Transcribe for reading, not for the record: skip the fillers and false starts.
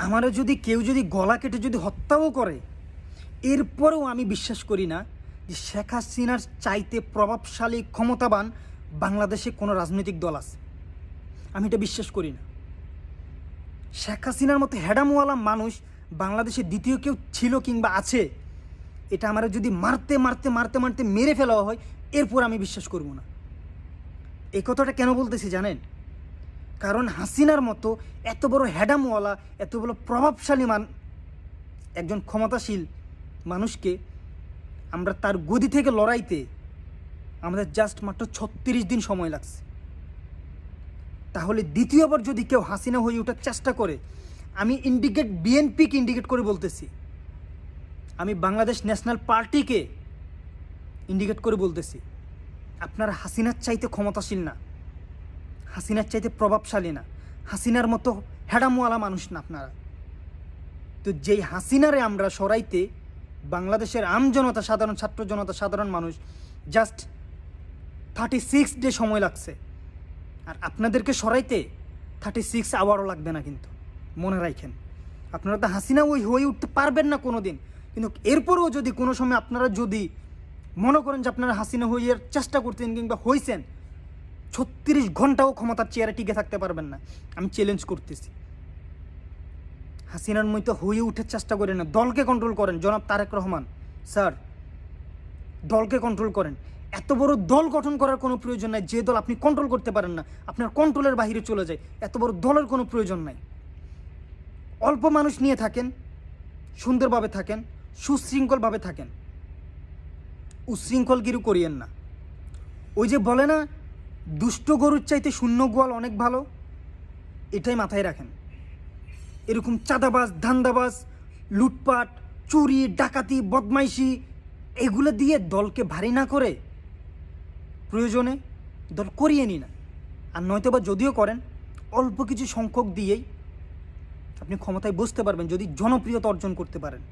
আমারও যদি কেউ যদি গলা কেটে যদি হত্যাও করে, এরপরেও আমি বিশ্বাস করি না যে শেখ হাসিনার চাইতে প্রভাবশালী ক্ষমতাবান বাংলাদেশে কোনো রাজনৈতিক দল আছে। আমি এটা বিশ্বাস করি না। শেখ হাসিনার মতো হ্যাডামওয়ালা মানুষ বাংলাদেশে দ্বিতীয় কেউ ছিল কিংবা আছে, এটা আমার যদি মারতে মারতে মারতে মারতে মেরে ফেলা হয়, এরপর আমি বিশ্বাস করব না। এই কথাটা কেন বলতেছি জানেন? কারণ হাসিনার মতো এত বড় হ্যাডামওয়ালা, এত বড় প্রভাবশালী একজন ক্ষমতাশীল মানুষকে আমরা তার গদি থেকে লড়াইতে আমাদের জাস্ট মাত্র 36 দিন সময় লাগছে। তাহলে দ্বিতীয়বার যদি কেউ হাসিনা হয়ে ওঠার চেষ্টা করে, আমি বিএনপিকে ইন্ডিকেট করে বলতেছি, আমি বাংলাদেশ ন্যাশনাল পার্টিকে ইন্ডিকেট করে বলতেছি, আপনারা হাসিনার চাইতে ক্ষমতাশীল না, হাসিনার চাইতে প্রভাবশালী না, হাসিনার মতো হ্যাডামওয়ালা মানুষ না আপনারা। তো যেই হাসিনারে আমরা সরাইতে বাংলাদেশের আমজনতা, সাধারণ ছাত্র জনতা, সাধারণ মানুষ জাস্ট 36 ডে সময় লাগছে, আর আপনাদেরকে সরাইতে 36 আওয়ারও লাগবে না। কিন্তু মনে রাখেন, আপনারা তো হাসিনা হয়ে উঠতে পারবেন না কোনো দিন। কিন্তু এরপরেও যদি কোনো সময় আপনারা যদি মনে করেন যে আপনারা হাসিনা হয়ে চেষ্টা করতেন কিংবা হয়েছেন, 36 ঘন্টাও ক্ষমতার চেয়ারে টিকে থাকতে পারবেন না। আমি চ্যালেঞ্জ করতেছি, হাসিনার মতো হয়ে উঠার চেষ্টা করেন না। দলকে কন্ট্রোল করেন জনাব তারেক রহমান স্যার, দলকে কন্ট্রোল করেন। এত বড় দল গঠন করার কোনো প্রয়োজন নাই যে দল আপনি কন্ট্রোল করতে পারেন না, আপনার কন্ট্রোলের বাইরে চলে যায়। এত বড় দলের কোনো প্রয়োজন নাই। অল্প মানুষ নিয়ে থাকেন, সুন্দরভাবে থাকেন, সুশৃঙ্খলভাবে থাকেন, উশৃঙ্খলগিরি করিয়েন না। ওই যে বলে না, দুষ্ট গরুর চাইতে শূন্য গোয়াল অনেক ভালো, এটাই মাথায় রাখেন। এরকম চাঁদাবাজ, ধান্দাবাজ, লুটপাট, চুরি, ডাকাতি, বদমাইশি এগুলো দিয়ে দলকে ভারী না করে প্রয়োজনে দল করিয়ে নিন। আর নয়তো বা যদিও করেন, অল্প কিছু সংখ্যক দিয়েই আপনি ক্ষমতায় বসতে পারবেন যদি জনপ্রিয়তা অর্জন করতে পারেন।